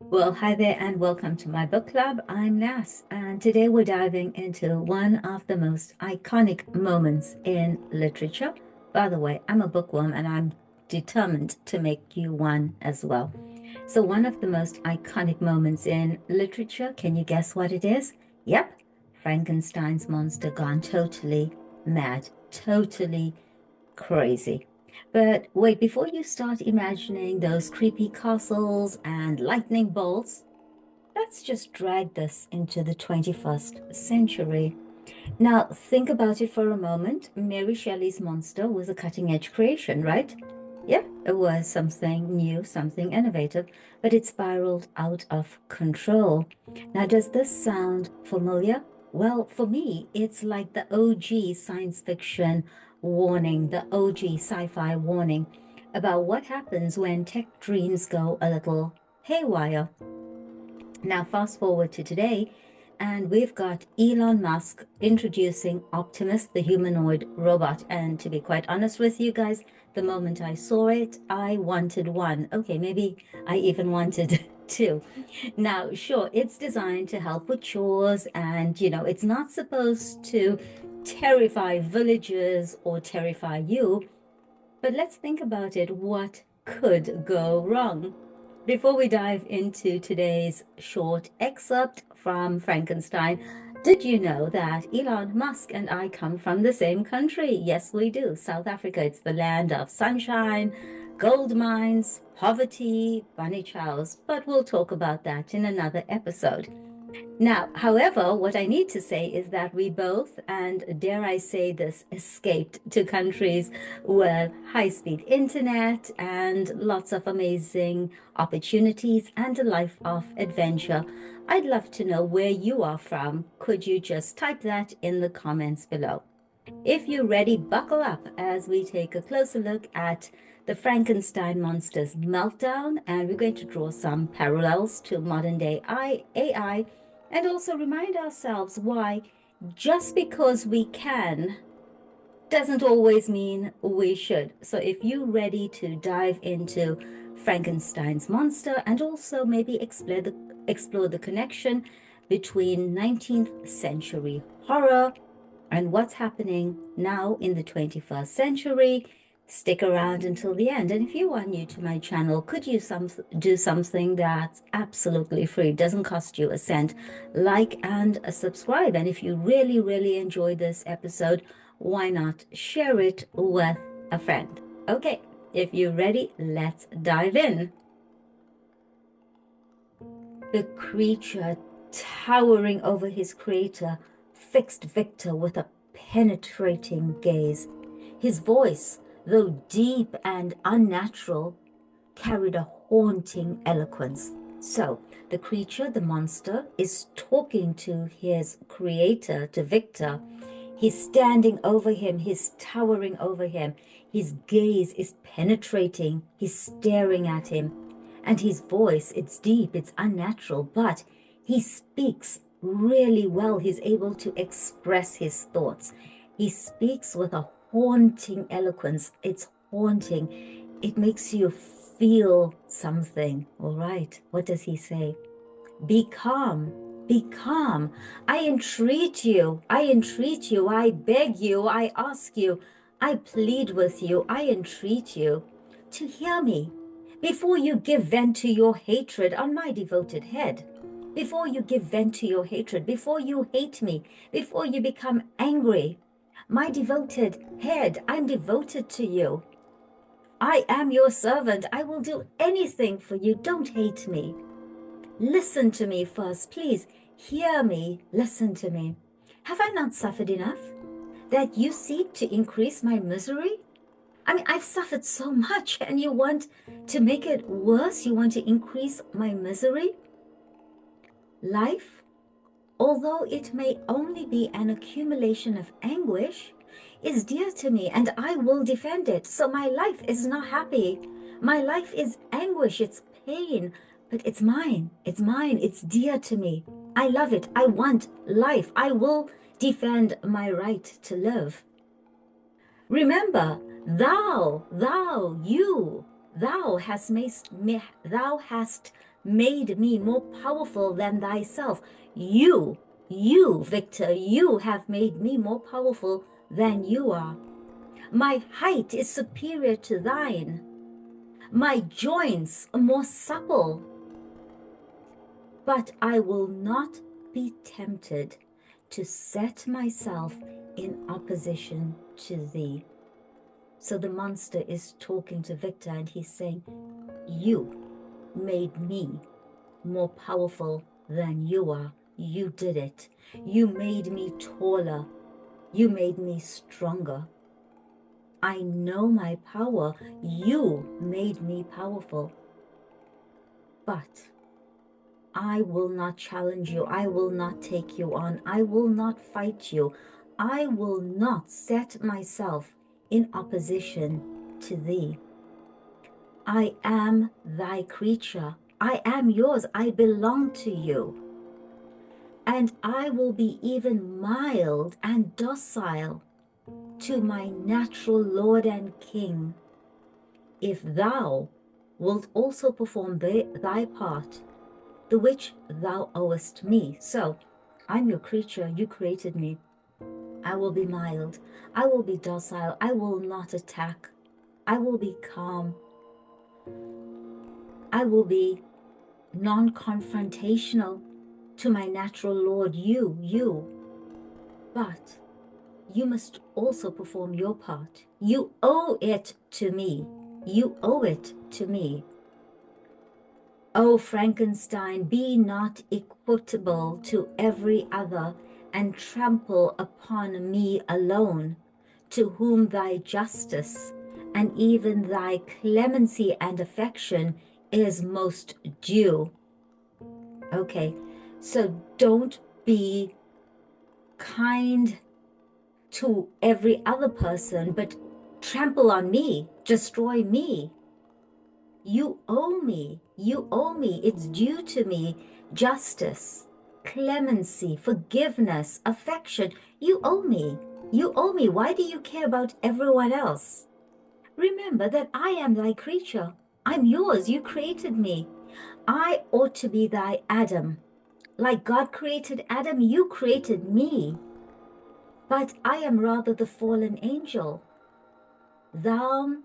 Well, hi there and welcome to my book club. I'm Nas, and today we're diving into one of the most iconic moments in literature. By the way, I'm a bookworm and I'm determined to make you one as well. So, one of the most iconic moments in literature, can you guess what it is? Yep, Frankenstein's monster gone totally mad, totally crazy. But wait, before you start imagining those creepy castles and lightning bolts, let's just drag this into the 21st century. Now, think about it for a moment. Mary Shelley's monster was a cutting edge creation, right? Yeah, it was something new, something innovative, but it spiraled out of control. Now, does this sound familiar? Well, for me, it's like the OG science fiction warning, the OG sci-fi warning about what happens when tech dreams go a little haywire. Now, fast forward to today, and we've got Elon Musk introducing Optimus, the humanoid robot. And to be quite honest with you guys, the moment I saw it, I wanted one. Okay, maybe I even wanted two. Now, sure, it's designed to help with chores, and it's not supposed to terrify villagers or terrify you. But let's think about it. What could go wrong? Before we dive into today's short excerpt from Frankenstein, did you know that Elon Musk and I come from the same country? Yes, we do. South Africa. It's the land of sunshine, gold mines, poverty, bunny chows. But we'll talk about that in another episode. Now, however, what I need to say is that we both, and dare I say this, escaped to countries with high-speed internet and lots of amazing opportunities and a life of adventure. I'd love to know where you are from. Could you just type that in the comments below? If you're ready, buckle up as we take a closer look at the Frankenstein monster's meltdown, and we're going to draw some parallels to modern day AI and also remind ourselves why just because we can doesn't always mean we should. So if you're ready to dive into Frankenstein's monster and also maybe explore the connection between 19th century horror and what's happening now in the 21st century. Stick around until the end. And if you are new to my channel, could you do something that's absolutely free, doesn't cost you a cent, like and subscribe. And if you really, really enjoy this episode, why not share it with a friend? Okay, if you're ready, let's dive in. The creature, towering over his creator, fixed Victor with a penetrating gaze. His voice, though deep and unnatural, carried a haunting eloquence. So, the creature, the monster, is talking to his creator, to Victor. He's standing over him, he's towering over him. His gaze is penetrating, he's staring at him. And his voice, it's deep, it's unnatural, but he speaks really well. He's able to express his thoughts. He speaks with a haunting eloquence. It's haunting. It makes you feel something. All right. What does he say? Be calm. Be calm. I entreat you. I entreat you. I beg you. I ask you. I plead with you. I entreat you to hear me before you give vent to your hatred on my devoted head. Before you give vent to your hatred, before you hate me, before you become angry, my devoted head, I'm devoted to you. I am your servant. I will do anything for you. Don't hate me. Listen to me first, please. Hear me. Listen to me. Have I not suffered enough that you seek to increase my misery? I mean, I've suffered so much, and you want to make it worse? You want to increase my misery? Life, although it may only be an accumulation of anguish, is dear to me, and I will defend it. So my life is not happy. My life is anguish, it's pain, but it's mine. It's mine. It's dear to me. I love it. I want life. I will defend my right to live. Remember, thou hast made me more powerful than thyself. You, Victor, you have made me more powerful than you are. My height is superior to thine. My joints are more supple. But I will not be tempted to set myself in opposition to thee. So the monster is talking to Victor and he's saying, you made me more powerful than you are. You did it. You made me taller. You made me stronger. I know my power. You made me powerful. But I will not challenge you. I will not take you on. I will not fight you. I will not set myself in opposition to thee. I am thy creature. I am yours. I belong to you. And I will be even mild and docile to my natural Lord and King, if thou wilt also perform thy part, the which thou owest me. So I'm your creature, you created me. I will be mild, I will be docile, I will not attack, I will be calm, I will be non-confrontational to my natural Lord, you. But you must also perform your part. You owe it to me. You owe it to me. O Frankenstein, be not equitable to every other, and trample upon me alone, to whom thy justice and even thy clemency and affection is most due. Okay, so don't be kind to every other person, but trample on me, destroy me. You owe me. You owe me. It's due to me. Justice, clemency, forgiveness, affection. You owe me. You owe me. Why do you care about everyone else? Remember that I am thy creature. I'm yours. You created me. I ought to be thy Adam. Like God created Adam, you created me. But I am rather the fallen angel. Thou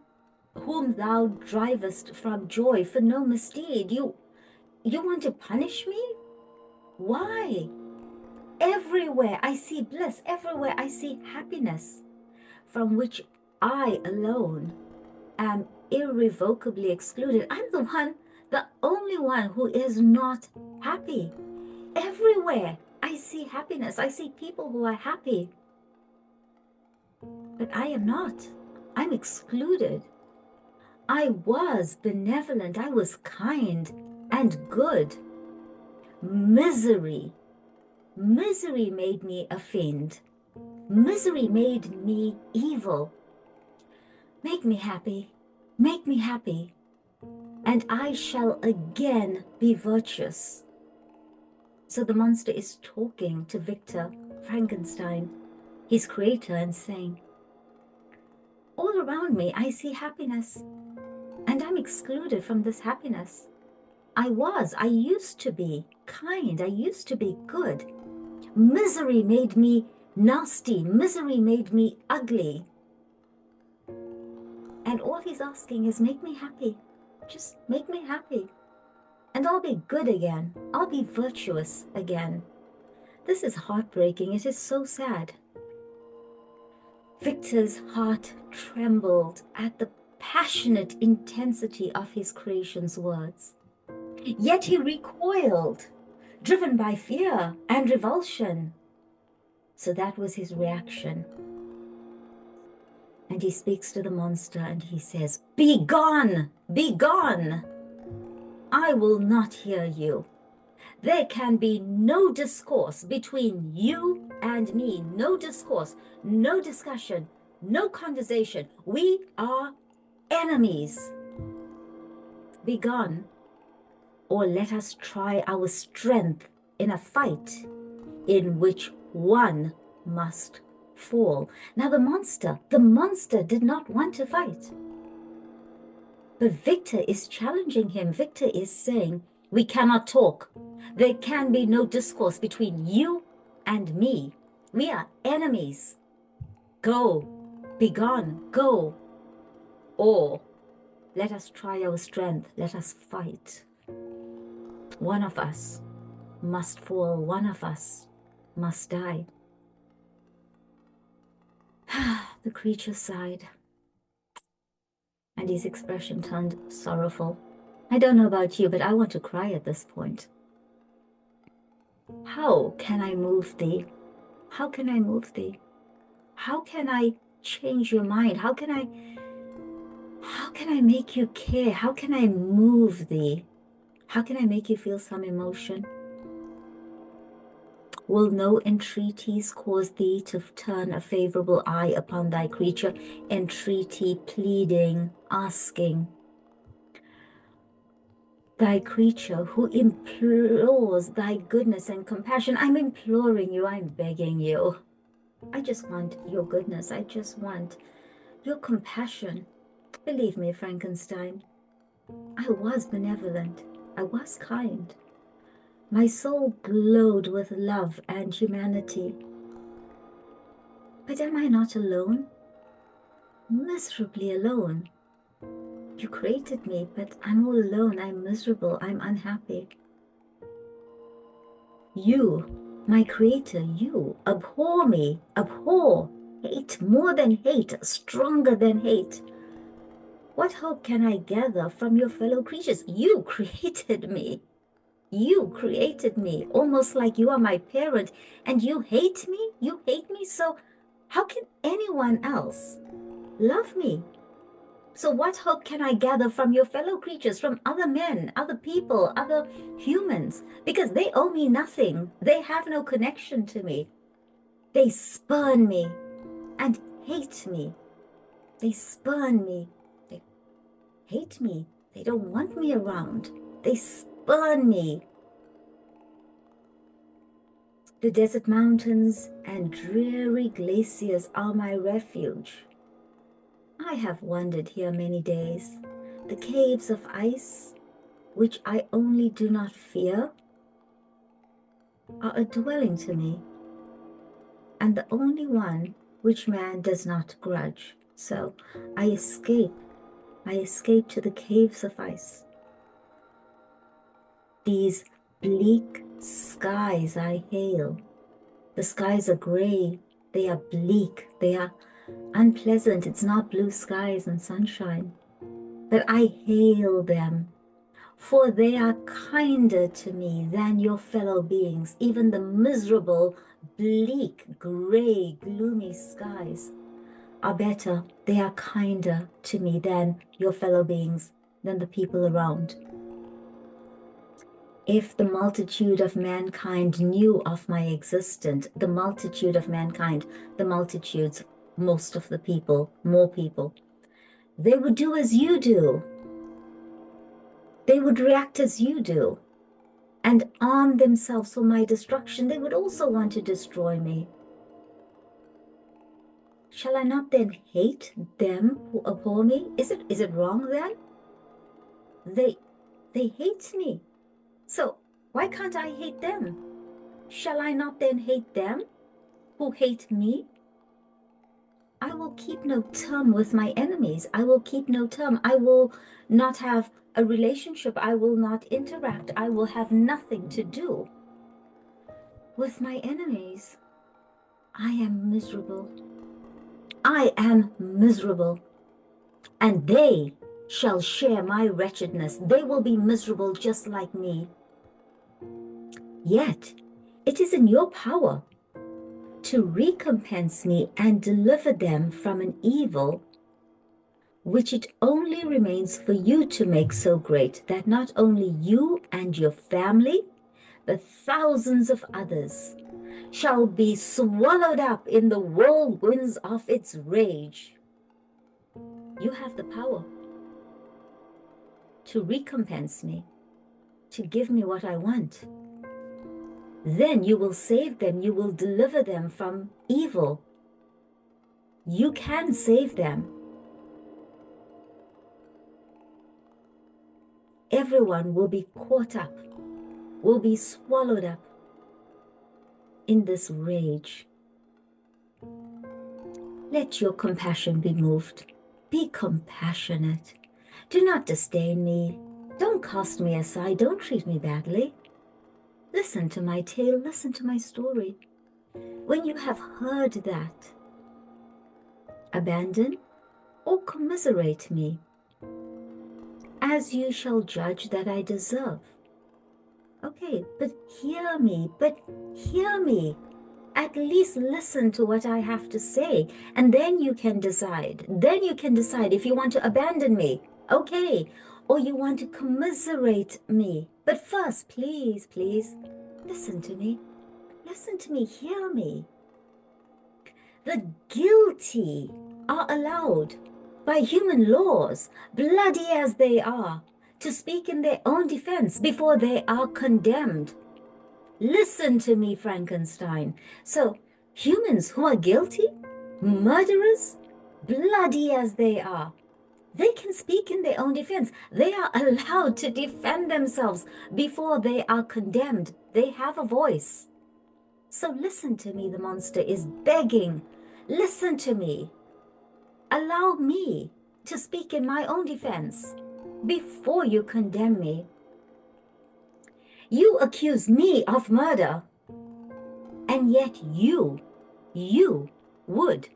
whom thou drivest from joy for no misdeed. You want to punish me? Why? Everywhere I see bliss, everywhere I see happiness, from which I alone am irrevocably excluded. I'm the only one who is not happy. Everywhere I see happiness, I see people who are happy, but I am not. I'm excluded. I was benevolent, I was kind and good. Misery made me a fiend. Misery made me evil. Make me happy, and I shall again be virtuous. So the monster is talking to Victor Frankenstein, his creator, and saying, all around me I see happiness, and I'm excluded from this happiness. I used to be kind, I used to be good. Misery made me nasty, misery made me ugly. And all he's asking is, make me happy. Just make me happy. And I'll be good again. I'll be virtuous again. This is heartbreaking. It is so sad. Victor's heart trembled at the passionate intensity of his creation's words. Yet he recoiled, driven by fear and revulsion. So that was his reaction. And he speaks to the monster and he says, be gone, be gone. I will not hear you. There can be no discourse between you and me. No discourse, no discussion, no conversation. We are enemies. Be gone, or let us try our strength in a fight in which one must fall. Now the monster did not want to fight. But Victor is challenging him. Victor is saying, We cannot talk. There can be no discourse between you and me. We are enemies. Go, be gone, go. Or let us try our strength. Let us fight. One of us must fall. One of us must die. The creature sighed, and his expression turned sorrowful. I don't know about you, but I want to cry at this point. How can I move thee? How can I move thee? How can I change your mind? How can I make you care? How can I move thee? How can I make you feel some emotion? Will no entreaties cause thee to turn a favorable eye upon thy creature? Entreaty, pleading, asking. Thy creature who implores thy goodness and compassion. I'm imploring you, I'm begging you. I just want your goodness. I just want your compassion. Believe me, Frankenstein, I was benevolent. I was kind. My soul glowed with love and humanity. But am I not alone? Miserably alone. You created me, but I'm all alone. I'm miserable. I'm unhappy. You, my creator, you abhor me, abhor, hate more than hate, stronger than hate. What hope can I gather from your fellow creatures? You created me. You created me, almost like you are my parent, and you hate me? You hate me? So how can anyone else love me? So what hope can I gather from your fellow creatures, from other men, other people, other humans? Because they owe me nothing. They have no connection to me. They spurn me and hate me. They spurn me. They hate me. They don't want me around. They spurn me. The desert mountains and dreary glaciers are my refuge. I have wandered here many days. The caves of ice, which I only do not fear, are a dwelling to me, and the only one which man does not grudge. So I escape to the caves of ice. These bleak skies I hail. The skies are gray, they are bleak, they are unpleasant. It's not blue skies and sunshine. But I hail them, for they are kinder to me than your fellow beings. Even the miserable, bleak, gray, gloomy skies are better. They are kinder to me than your fellow beings, than the people around. If the multitude of mankind knew of my existence, the multitude of mankind, the multitudes, most of the people, more people, they would do as you do. They would react as you do and arm themselves for my destruction. They would also want to destroy me. Shall I not then hate them who abhor me? Is it wrong then? They hate me. So why can't I hate them? Shall I not then hate them who hate me? I will keep no term with my enemies. I will keep no term. I will not have a relationship. I will not interact. I will have nothing to do with my enemies. I am miserable. I am miserable. And they shall share my wretchedness. They will be miserable just like me. Yet it is in your power to recompense me and deliver them from an evil which it only remains for you to make so great that not only you and your family, but thousands of others shall be swallowed up in the whirlwinds of its rage. You have the power to recompense me, to give me what I want. Then you will save them, you will deliver them from evil. You can save them. everyone will be caught up, will be swallowed up in this rage. Let your compassion be moved. Be compassionate. Do not disdain me. Don't cast me aside. Don't treat me badly. Listen to my tale. Listen to my story. When you have heard that, abandon or commiserate me, as you shall judge that I deserve. Okay, but hear me. At least listen to what I have to say, and then you can decide. Then you can decide if you want to abandon me, okay, or you want to commiserate me. But first, please, listen to me. Listen to me, hear me. The guilty are allowed by human laws, bloody as they are, to speak in their own defense before they are condemned. Listen to me, Frankenstein. So, humans who are guilty, murderers, bloody as they are, they can speak in their own defense. They are allowed to defend themselves before they are condemned. They have a voice. So listen to me, the monster is begging. Listen to me. Allow me to speak in my own defense before you condemn me. You accuse me of murder, and yet you would,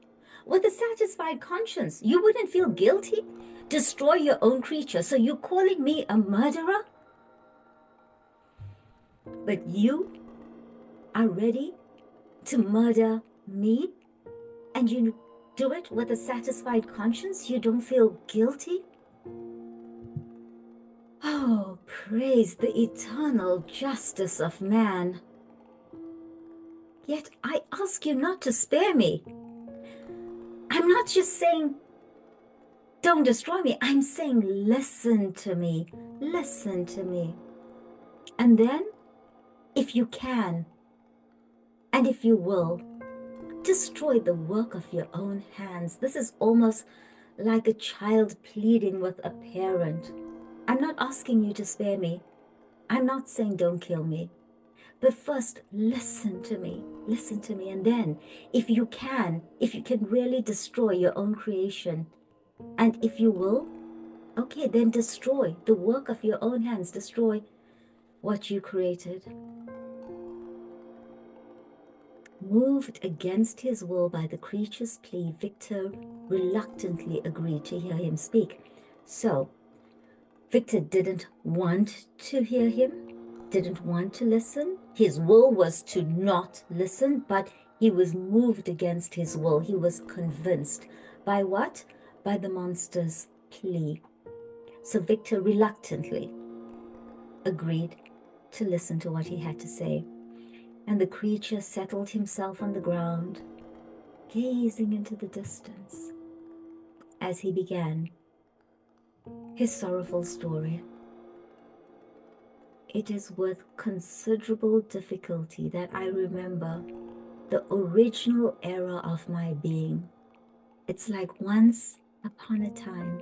with a satisfied conscience, you wouldn't feel guilty? Destroy your own creature. So you're calling me a murderer? But you are ready to murder me, and you do it with a satisfied conscience? You don't feel guilty? Oh, praise the eternal justice of man. Yet I ask you not to spare me. I'm not just saying, don't destroy me. I'm saying, listen to me. Listen to me. And then, if you can, and if you will, destroy the work of your own hands. This is almost like a child pleading with a parent. I'm not asking you to spare me. I'm not saying don't kill me. But first, listen to me. Listen to me. And then, if you can really destroy your own creation, and if you will, okay, then destroy the work of your own hands. Destroy what you created. Moved against his will by the creature's plea, Victor reluctantly agreed to hear him speak. So, Victor didn't want to hear him, didn't want to listen. His will was to not listen, but he was moved against his will. He was convinced. By what? By the monster's plea. So Victor reluctantly agreed to listen to what he had to say. And the creature settled himself on the ground, gazing into the distance as he began his sorrowful story. It is with considerable difficulty that I remember the original era of my being. It's like once upon a time.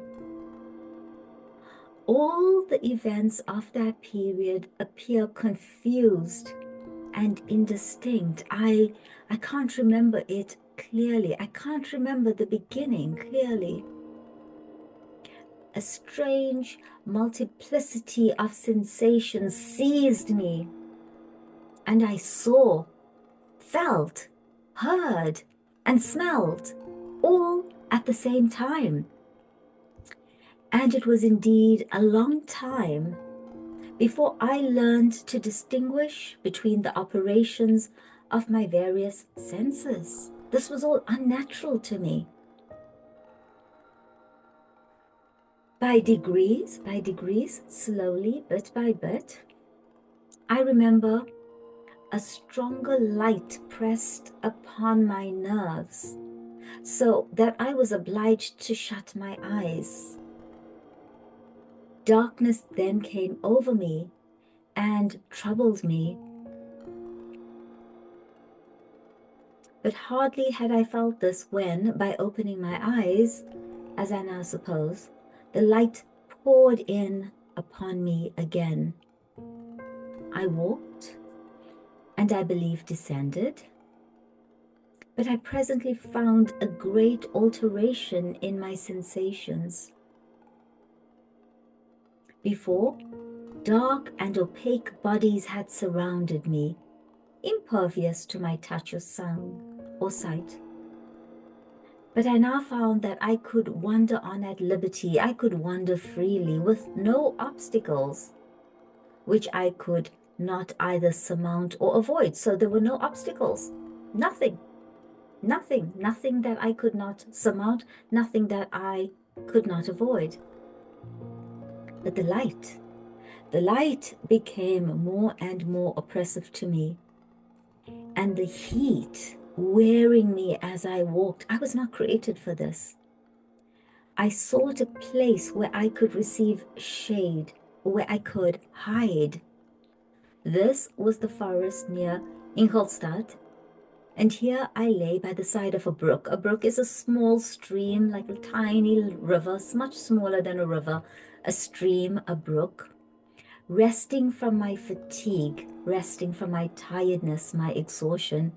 All the events of that period appear confused and indistinct. I can't remember it clearly. I can't remember the beginning clearly. A strange multiplicity of sensations seized me, and I saw, felt, heard, and smelled all at the same time. And it was indeed a long time before I learned to distinguish between the operations of my various senses. This was all unnatural to me. By degrees, slowly, bit by bit, I remember a stronger light pressed upon my nerves, so that I was obliged to shut my eyes. Darkness then came over me and troubled me. But hardly had I felt this when, by opening my eyes, as I now suppose, the light poured in upon me again. I walked, and I believe descended, but I presently found a great alteration in my sensations. Before, dark and opaque bodies had surrounded me, impervious to my touch or sound or sight. But I now found that I could wander on at liberty. I could wander freely with no obstacles, which I could not either surmount or avoid. So there were no obstacles, nothing that I could not surmount, nothing that I could not avoid. But the light became more and more oppressive to me, and the heat wearing me as I walked. I was not created for this. I sought a place where I could receive shade, where I could hide. This was the forest near Ingolstadt, and here I lay by the side of a brook. A brook is a small stream, like a tiny river, much smaller than a river, a stream, a brook. Resting from my fatigue, resting from my tiredness, my exhaustion,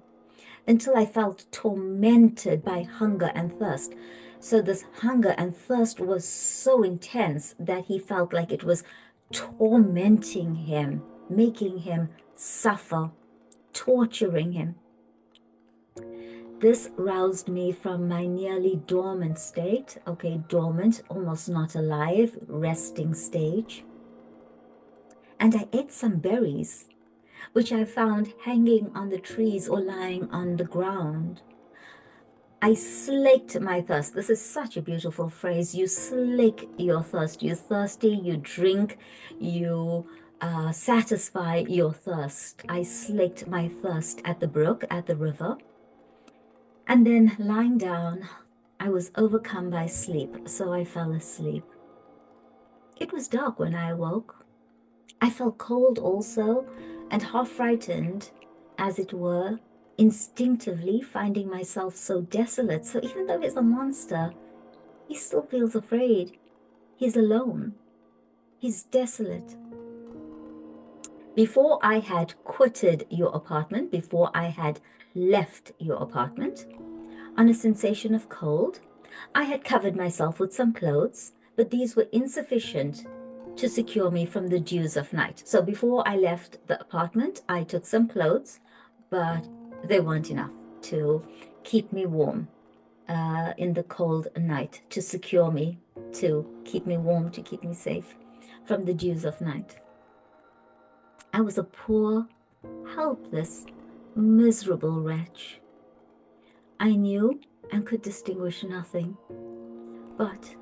until I felt tormented by hunger and thirst. So this hunger and thirst was so intense that he felt like it was tormenting him, making him suffer, torturing him. This roused me from my nearly dormant state. Okay, dormant, almost not alive, resting stage. And I ate some berries, which I found hanging on the trees or lying on the ground. I slaked my thirst. This is such a beautiful phrase. You slake your thirst. You're thirsty, you drink, you satisfy your thirst. I slaked my thirst at the brook, at the river. And then lying down, I was overcome by sleep, so I fell asleep. It was dark when I awoke. I felt cold also, and half frightened, as it were, instinctively finding myself so desolate. So even though he's a monster, he still feels afraid. He's alone. He's desolate. Before I had quitted your apartment, before I had left your apartment, on a sensation of cold, I had covered myself with some clothes, but these were insufficient to secure me from the dews of night. So before I left the apartment, I took some clothes, but they weren't enough to keep me warm in the cold night, to secure me, to keep me warm, to keep me safe from the dews of night. I was a poor, helpless, miserable wretch. I knew and could distinguish nothing, but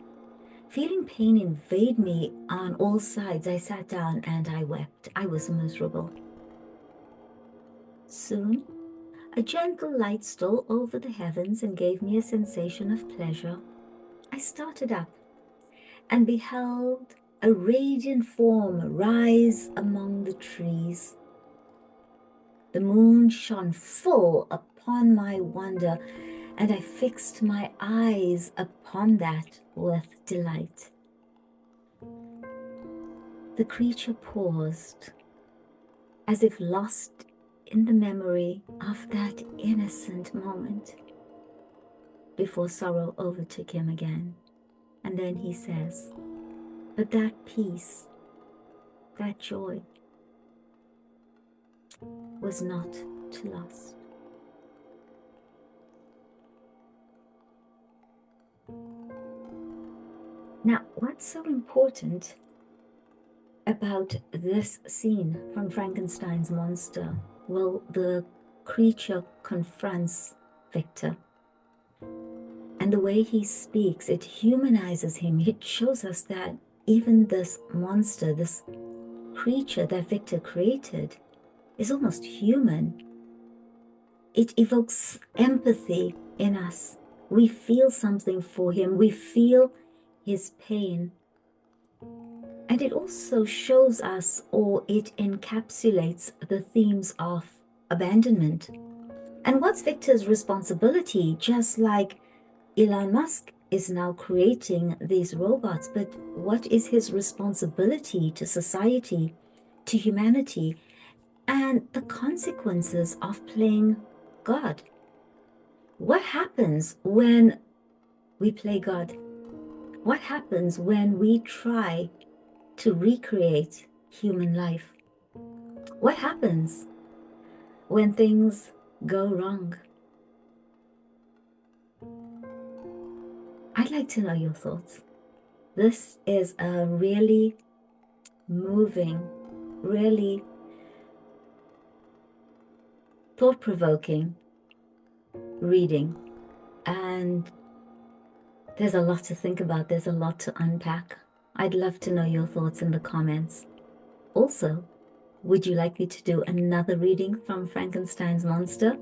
feeling pain invade me on all sides, I sat down and I wept. I was miserable. Soon, a gentle light stole over the heavens and gave me a sensation of pleasure. I started up and beheld a radiant form rise among the trees. The moon shone full upon my wonder, and I fixed my eyes upon that with delight. The creature paused, as if lost in the memory of that innocent moment, before sorrow overtook him again. And then he says, but that peace, that joy, was not to last. Now, what's so important about this scene from Frankenstein's monster? Well, the creature confronts Victor. And the way he speaks, it humanizes him. It shows us that even this monster, this creature that Victor created, is almost human. It evokes empathy in us. We feel something for him. We feel his pain. And it also shows us, or it encapsulates, the themes of abandonment. And what's Victor's responsibility? Just like Elon Musk is now creating these robots, but what is his responsibility to society, to humanity, and the consequences of playing God? What happens when we play God? What happens when we try to recreate human life? What happens when things go wrong? I'd like to know your thoughts. This is a really moving, really thought-provoking reading. And there's a lot to think about. There's a lot to unpack. I'd love to know your thoughts in the comments. Also, would you like me to do another reading from Frankenstein's Monster?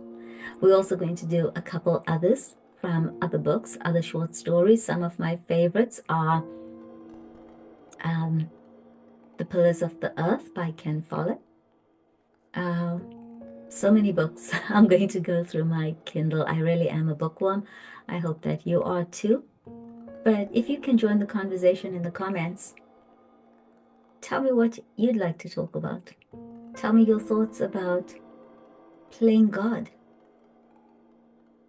We're also going to do a couple others from other books, other short stories. Some of my favorites are The Pillars of the Earth by Ken Follett. So many books. I'm going to go through my Kindle. I really am a bookworm. I hope that you are too. But if you can join the conversation in the comments, tell me what you'd like to talk about. Tell me your thoughts about playing God.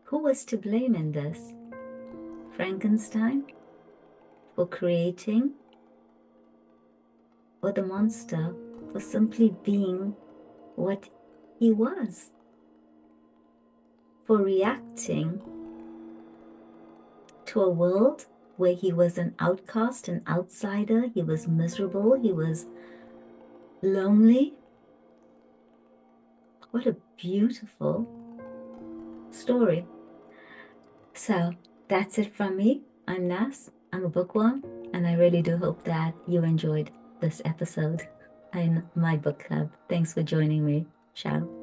Who was to blame in this? Frankenstein for creating, or the monster for simply being what he was? For reacting to a world where he was an outcast, an outsider, he was miserable, he was lonely. What a beautiful story. So that's it from me. I'm Nas. I'm a bookworm, and I really do hope that you enjoyed this episode in my book club. Thanks for joining me. Ciao.